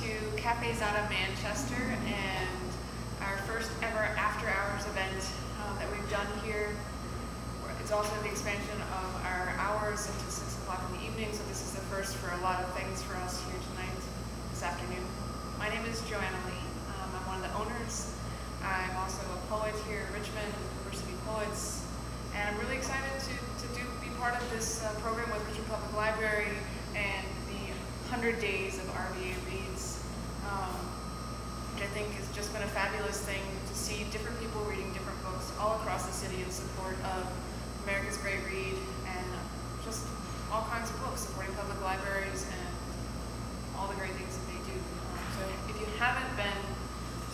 to Cafe Zada Manchester and our first ever after-hours event that we've done here. It's also the expansion of our hours into 6 o'clock in the evening, so this is the first for a lot of things for us here tonight, this afternoon. My name is Joanna Lee. I'm one of the owners. I'm also a poet here at Richmond, University Poets, and I'm really excited to be part of this program with Richmond Public Library and the 100 Days of RVA Reads, which I think has just been a fabulous thing to see different people reading different books all across the city in support of America's Great Read and just all kinds of books, supporting public libraries and all the great things that they do. So if you haven't been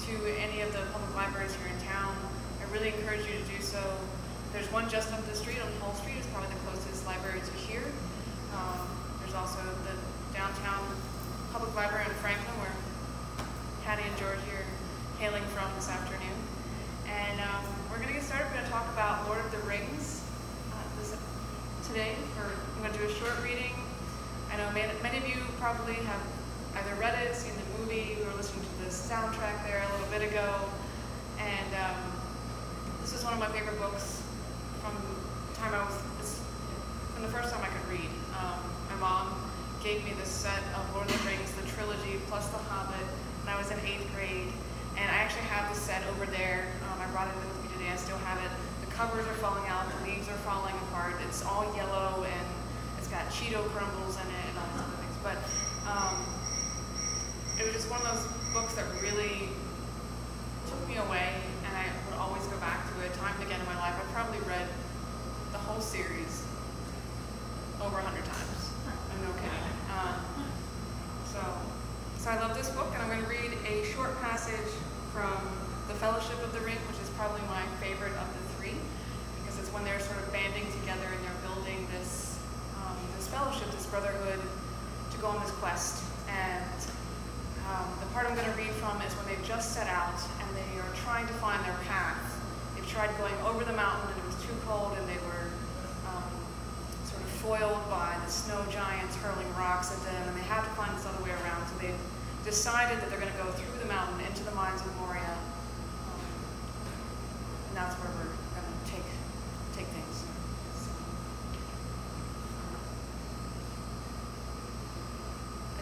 to any of the public libraries here in town, I really encourage you to do so. There's one just up the street on Hull Street. It's probably the closest library to here. There's also the downtown public library in Franklin, where Patty and George here are hailing from this afternoon. And we're going to get started. We're going to talk about Lord of the Rings today. I'm going to do a short reading. I know many of you probably have either read it, seen the movie, we were listening to the soundtrack there a little bit ago. And this is one of my favorite books from the first time I could read. My mom gave me this set of Lord of the Rings, the trilogy, plus The Hobbit, when I was in 8th grade. And I actually have this set over there. I brought it with me today. I still have it. The covers are falling out. The leaves are falling apart. It's all yellow, and it's got Cheeto crumbles in it and all these other things. But it was just one of those books that really took me away, and I would always go back to it time and again in my life. I've probably read the whole series over 100 times. I'm no kidding. So I love this book, and I'm going to read a short passage from The Fellowship of the Ring, which is probably my favorite of the three, because it's when they're sort of banding together and they're building this fellowship, this brotherhood, to go on this quest. And the part I'm going to read from is when they've just set out and they are trying to find their path. They've tried going over the mountain, and it was too cold, and they were sort of foiled by the snow giants hurling rocks at them, and they have to find this other way around. So they've decided that they're going to go through the mountain into the mines of Moria, and that's where we're going to take things. So,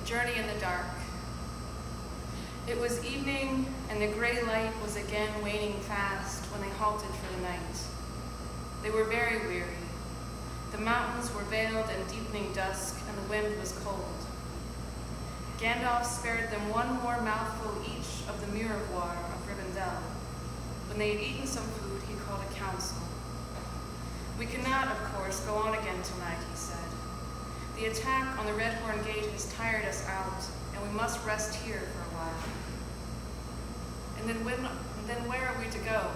a journey in the dark. It was evening, and the gray light was again waning fast when they halted for the night. They were very weary. The mountains were veiled in deepening dusk, and the wind was cold. Gandalf spared them one more mouthful each of the mirepoix of Rivendell. When they had eaten some food, he called a council. "We cannot, of course, go on again tonight," he said. "The attack on the Red Horn Gate has tired us out, and we must rest here for a while." "And then where are we to go?"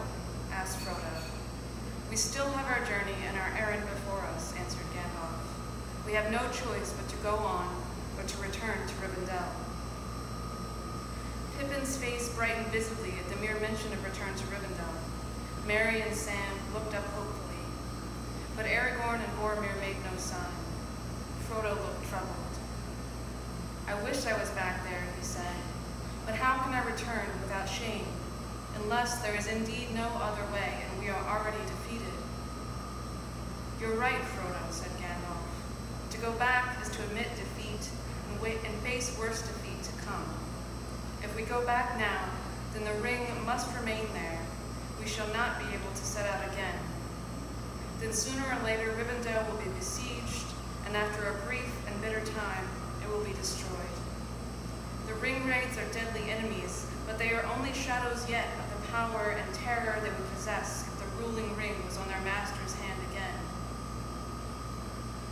asked Frodo. "We still have our journey and our errand before us," answered Gandalf. "We have no choice but to go on, or to return to Rivendell." Pippin's face brightened visibly at the mere mention of return to Rivendell. Merry and Sam looked up hopefully, but Aragorn and Boromir made no sign. Frodo looked troubled. "I wish I was back there," he said, "but how can I return without shame, unless there is indeed no other way and we are already defeated?" "You're right, Frodo," said Gandalf. "To go back is to admit defeat and face worse defeat to come. If we go back now, then the ring must remain there. We shall not be able to set out again. Then sooner or later Rivendell will be besieged, and after a brief and bitter time, it will be destroyed. The ring wraiths are deadly enemies, but they are only shadows yet of the power and terror they would possess if the ruling ring was on their master's hand again."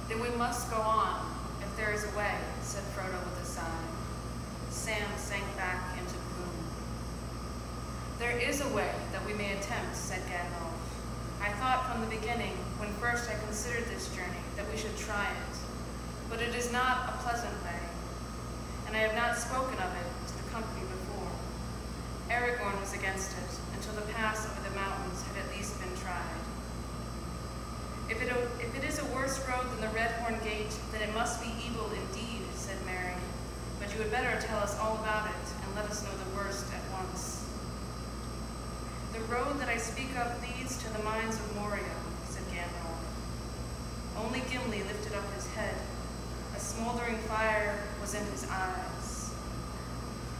"Then we must go on, if there is a way," said Frodo with a sigh. Sam sank back into gloom. "There is a way that we may attempt," said Gandalf. "I thought from the beginning, when first I considered this journey, that we should try it. But it is not a pleasant way, and I have not spoken of it to the company before. Aragorn was against it, until the pass over the mountains had at least been tried. If it is a worse road than the Red Horn Gate, then it must be evil indeed," said Merry. "But but you had better tell us all about it and let us know the worst at once. The road that I speak of leads to the mines of Moria, said Gandalf. Only Gimli lifted up his head. A smoldering fire was in his eyes.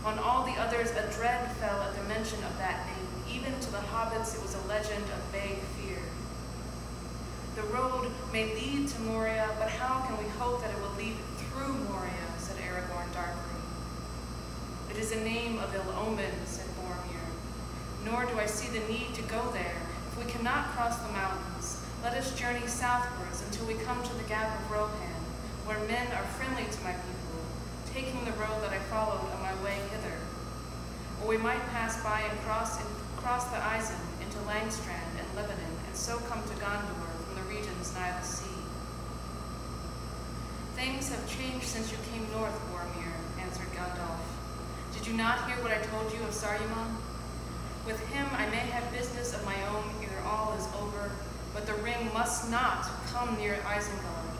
On all the others, a dread fell at the mention of that name. Even to the hobbits, it was a legend of vague fear. The road may lead to Moria, but how can we hope that it will lead through Moria, said Aragorn darkly. It is a name of ill omen, said Boromir. Nor do I see the need to go there. If we cannot cross the mountains, let us journey southwards until we come to the Gap of Rohan, where men are friendly to my people, taking the road that I followed on my way hither. Or we might pass by and cross the Isen into Langstrand and Lebanon, and so come to Gondor from the regions nigh the sea. Things have changed since you came north, Boromir, answered Gandalf. Did you not hear what I told you of Saruman? With him I may have business of my own ere all is over, but the ring must not come near Isengard,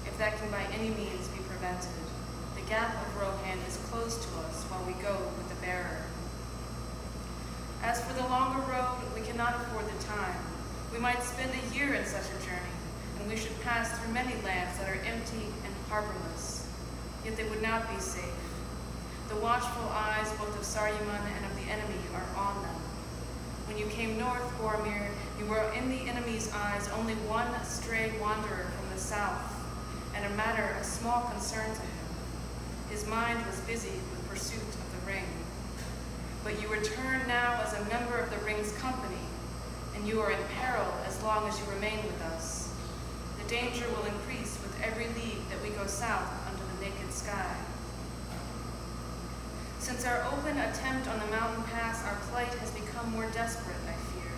if that can by any means be prevented. The Gap of Rohan is close to us while we go with the bearer. As for the longer road, we cannot afford the time. We might spend a year in such a journey, and we should pass through many lands that are empty and harborless, yet they would not be safe. The watchful eyes both of Saruman and of the enemy are on them. When you came north, Boromir, you were in the enemy's eyes only one stray wanderer from the south, and a matter of small concern to him. His mind was busy with pursuit of the ring. But you return now as a member of the ring's company, and you are in peril as long as you remain with us. The danger will increase with every league that we go south under the naked sky. Since our open attempt on the mountain pass, our plight has become more desperate, I fear.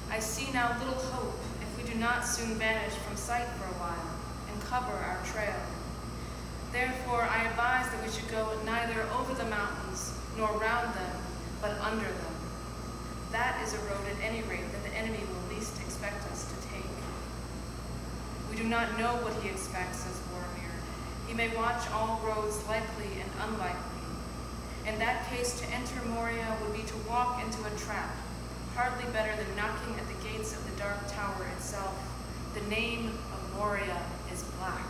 I see now little hope if we do not soon vanish from sight for a while and cover our trail. Therefore, I advise that we should go neither over the mountains nor round them, but under them. That is a road at any rate that the enemy will least expect us to take. We do not know what he expects, says Boromir. He may watch all roads likely and unlikely. In that case, to enter Moria would be to walk into a trap, hardly better than knocking at the gates of the Dark Tower itself. The name of Moria is black.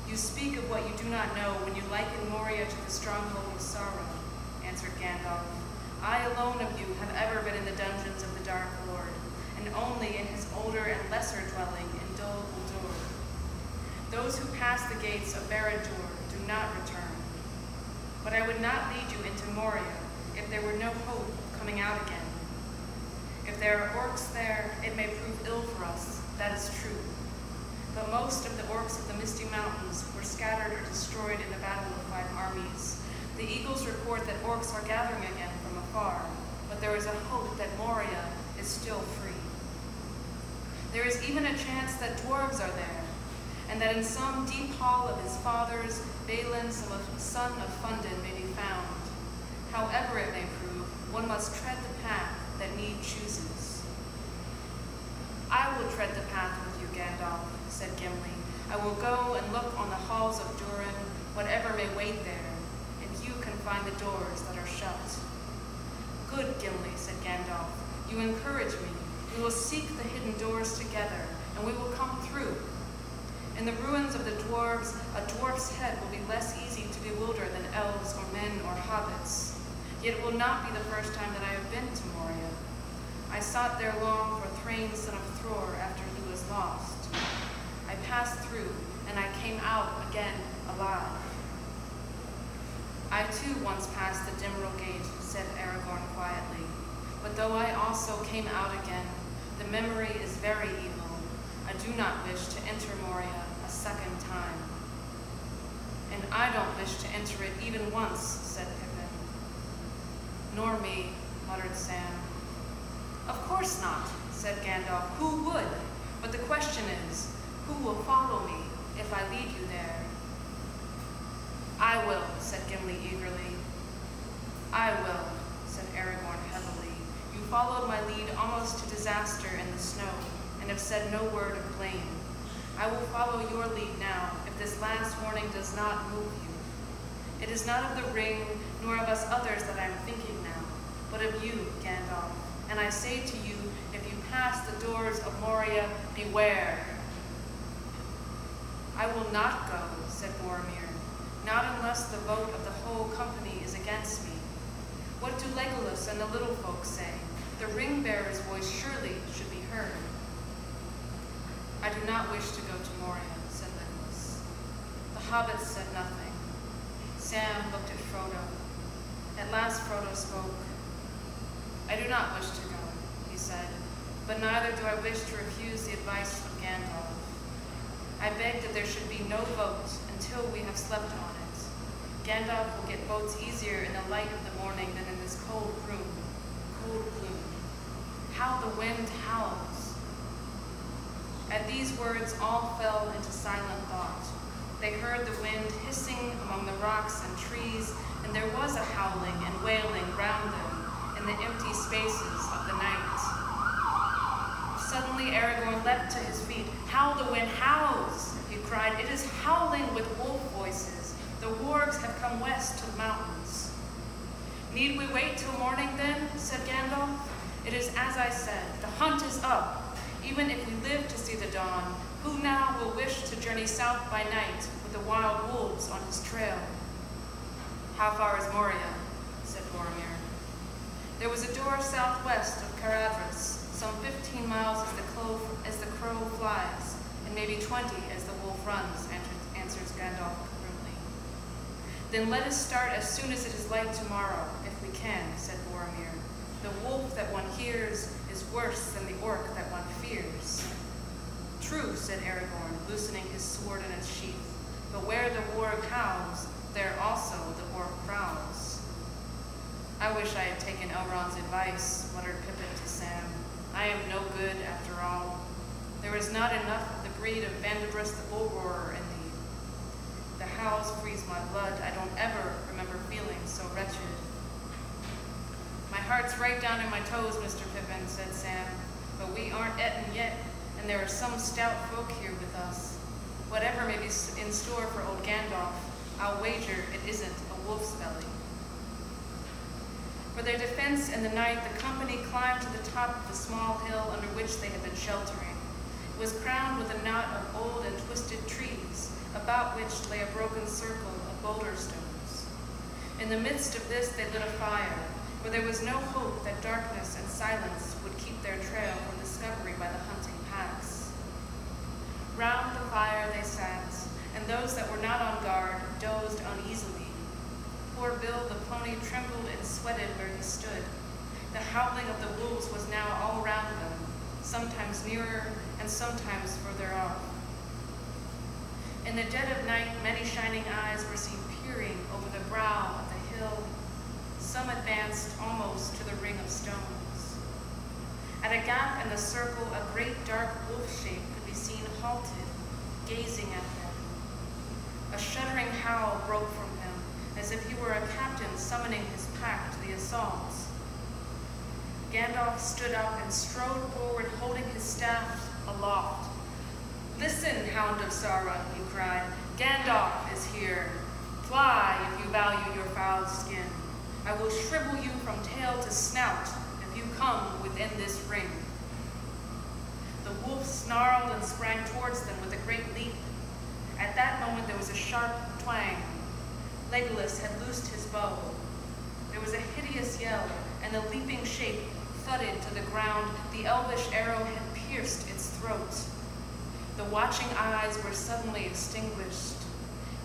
You speak of what you do not know when you liken Moria to the stronghold of Sauron, answered Gandalf. I alone of you have ever been in the dungeons of the Dark Lord, and only in his older and lesser dwelling in Dol Guldur. Those who pass the gates of Barad-dûr do not return. But I would not lead you into Moria if there were no hope of coming out again. If there are orcs there, it may prove ill for us, that is true. But most of the orcs of the Misty Mountains were scattered or destroyed in the Battle of Five Armies. The eagles report that orcs are gathering again from afar, but there is a hope that Moria is still free. There is even a chance that dwarves are there, and that in some deep hall of his fathers, Balin, son of Fundin, may be found. However it may prove, one must tread the path that need chooses. I will tread the path with you, Gandalf, said Gimli. I will go and look on the halls of Durin, whatever may wait there, and you can find the doors that are shut. Good, Gimli, said Gandalf. You encourage me. We will seek the hidden doors together, and we will come through. In the ruins of the dwarves, a dwarf's head will be less easy to bewilder than elves or men or hobbits. Yet it will not be the first time that I have been to Moria. I sought there long for Thrain, son of Thror, after he was lost. I passed through, and I came out again alive. I too once passed the Dimril Gate, said Aragorn quietly. But though I also came out again, the memory is very evil. I do not wish to enter Moria a second time. And I don't wish to enter it even once, said Pippin. Nor me, muttered Sam. Of course not, said Gandalf. Who would? But the question is, who will follow me if I lead you there? I will, said Gimli eagerly. I will, said Aragorn heavily. You followed my lead almost to disaster in the snow, and have said no word of blame. I will follow your lead now, if this last warning does not move you. It is not of the ring, nor of us others that I am thinking now, but of you, Gandalf. And I say to you, if you pass the doors of Moria, beware. I will not go, said Boromir, not unless the vote of the whole company is against me. What do Legolas and the little folk say? The ring-bearer's voice surely should be heard. I do not wish to go to Moria, said Legolas. The hobbits said nothing. Sam looked at Frodo. At last Frodo spoke. I do not wish to go, he said, but neither do I wish to refuse the advice of Gandalf. I beg that there should be no vote until we have slept on it. Gandalf will get votes easier in the light of the morning than in this cold gloom. How the wind howls. At these words, all fell into silent thought. They heard the wind hissing among the rocks and trees, and there was a howling and wailing round them in the empty spaces of the night. Suddenly Aragorn leapt to his feet. How the wind howls, he cried. It is howling with wolf voices. The wargs have come west to the mountains. Need we wait till morning then, said Gandalf. It is as I said, the hunt is up. Even if we live to see the dawn, who now will wish to journey south by night with the wild wolves on his trail? How far is Moria? Said Boromir. There was a door southwest of Caradhras, some 15 miles as the crow flies, and maybe 20 as the wolf runs, answers Gandalf curtly. Then let us start as soon as it is light tomorrow, if we can, said Boromir. The wolf that one hears is worse than the orc that one fears. True, said Aragorn, loosening his sword in its sheath, but where the warg howls, there also the orc prowls. I wish I had taken Elrond's advice, muttered Pippin to Sam. I am no good after all. There is not enough of the breed of Vandebris the Bull Roarer in thee. The howls freeze my blood. I don't ever remember feeling so wretched. My heart's right down in my toes, Mr. Pippin, said Sam, but we aren't eaten yet, and there are some stout folk here with us. Whatever may be in store for old Gandalf, I'll wager it isn't a wolf's belly. For their defense in the night, the company climbed to the top of the small hill under which they had been sheltering. It was crowned with a knot of old and twisted trees, about which lay a broken circle of boulder stones. In the midst of this, they lit a fire, for there was no hope that darkness and silence would keep their trail from discovery by the hunting packs. Round the fire they sat, and those that were not on guard dozed uneasily. Poor Bill the pony trembled and sweated where he stood. The howling of the wolves was now all round them, sometimes nearer and sometimes further off. In the dead of night, many shining eyes were seen peering over the brow of the hill. Some advanced almost to the ring of stones. At a gap in the circle, a great dark wolf shape could be seen halted, gazing at them. A shuddering howl broke from him, as if he were a captain summoning his pack to the assault. Gandalf stood up and strode forward, holding his staff aloft. Listen, Hound of Sauron, he cried. Gandalf is here. Fly if you value your foul skin. I will shrivel you from tail to snout if you come within this ring. The wolf snarled and sprang towards them with a great leap. At that moment there was a sharp twang. Legolas had loosed his bow. There was a hideous yell, and the leaping shape thudded to the ground. The elvish arrow had pierced its throat. The watching eyes were suddenly extinguished.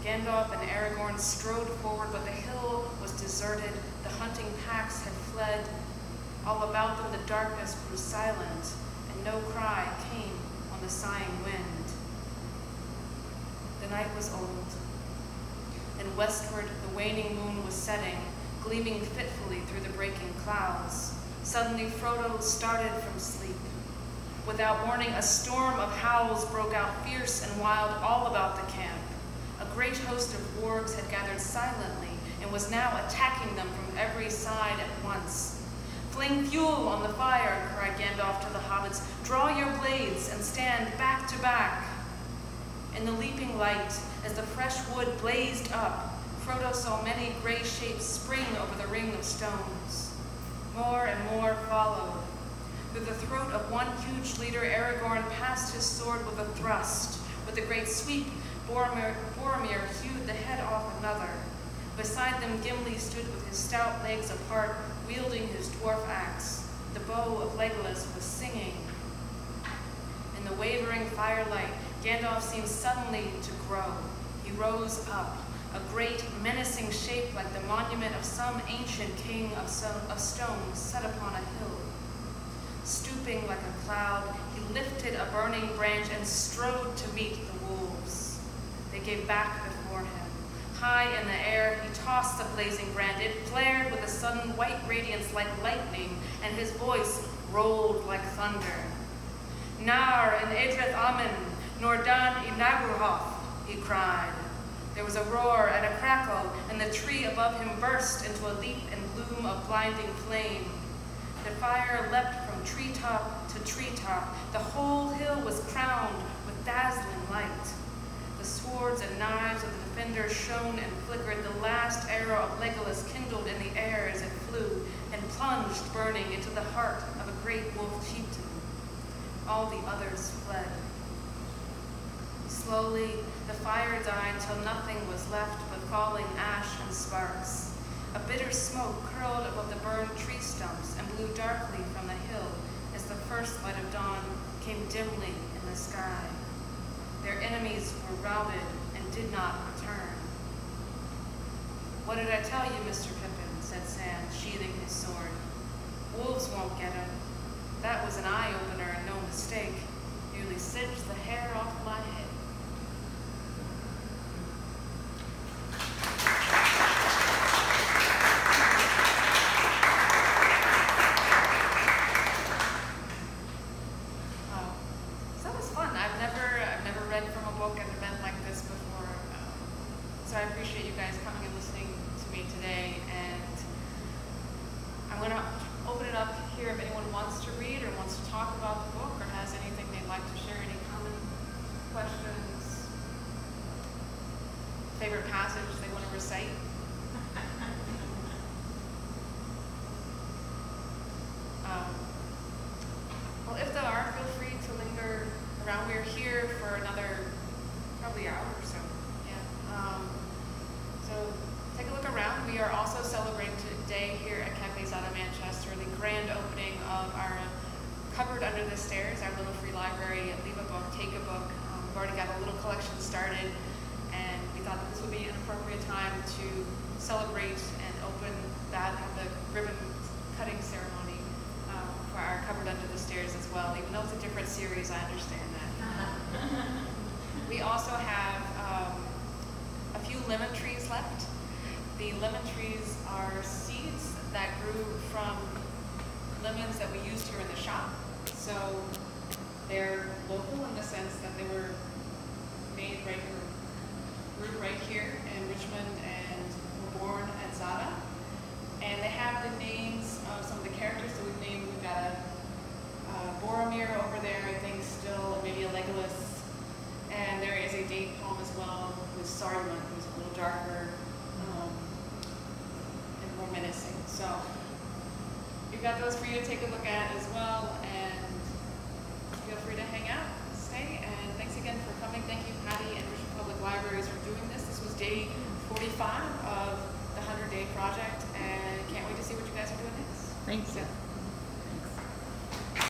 Gandalf and Aragorn strode forward, but the hill was deserted. The hunting packs had fled. All about them the darkness grew silent, and no cry came on the sighing wind. The night was old, and westward the waning moon was setting, gleaming fitfully through the breaking clouds. Suddenly Frodo started from sleep. Without warning, a storm of howls broke out fierce and wild all about the camp. A great host of wargs had gathered silently and was now attacking them from every side at once. Fling fuel on the fire, cried Gandalf to the hobbits. Draw your blades and stand back to back. In the leaping light, as the fresh wood blazed up, Frodo saw many gray shapes spring over the ring of stones. More and more followed. Through the throat of one huge leader, Aragorn passed his sword with a thrust. With a great sweep, Boromir hewed the head off another. Beside them, Gimli stood with his stout legs apart, wielding his dwarf axe. The bow of Legolas was singing. In the wavering firelight, Gandalf seemed suddenly to grow. He rose up, a great, menacing shape like the monument of some ancient king of stone set upon a hill. Stooping like a cloud, he lifted a burning branch and strode to meet the wolves. They gave back before him. High in the air, he tossed the blazing brand. It flared with a sudden white radiance like lightning, and his voice rolled like thunder. Nar in Edrith Amen, nor Dan in Nagurhoth, he cried. There was a roar and a crackle, and the tree above him burst into a leap and bloom of blinding flame. The fire leapt from treetop to treetop. The whole hill was crowned with dazzling light. The swords and knives of the defenders shone and flickered. The last arrow of Legolas kindled in the air as it flew and plunged burning into the heart of a great wolf chieftain. All the others fled. Slowly, the fire died till nothing was left but falling ash and sparks. A bitter smoke curled above the burned tree stumps and blew darkly from the hill as the first light of dawn came dimly in the sky. Their enemies were routed and did not return. What did I tell you, Mr. Pippin? Said Sam, sheathing his sword. Wolves won't get him. That was an eye-opener and no mistake. Nearly singed the hair off my head. So I appreciate you guys coming and listening to me today, and I'm going to open it up here if anyone wants to read or wants to talk about the book or has anything they'd like to share, any common questions, favorite passage they want to recite. Well, if there are, feel free to linger around. We're here for another probably hour or so. So take a look around. We are also celebrating today here at Cafe Zada Manchester the grand opening of our Cupboard Under the Stairs, our little free library. Leave a book, take a book. We've already got a little collection started, and we thought that this would be an appropriate time to celebrate and open that, have the ribbon cutting ceremony for our Cupboard Under the Stairs as well. Even though it's a different series, I understand that. We also have a few lemon trees left. The lemon trees are seeds that grew from lemons that we used here in the shop. So they're local in the sense that they were made right here, grew right here in Richmond and were born at Zada. And they have the names of some of the characters. So we've got a Boromir over there, I think still, maybe a Legolas. And there is a date poem as well with Saruman, who's a little darker and more menacing. So we've got those for you to take a look at as well, and feel free to hang out, stay, and thanks again for coming. Thank you, Patty and Richmond Public Libraries for doing this. This was day 45 of the 100-day project, and can't wait to see what you guys are doing next. Thanks. So,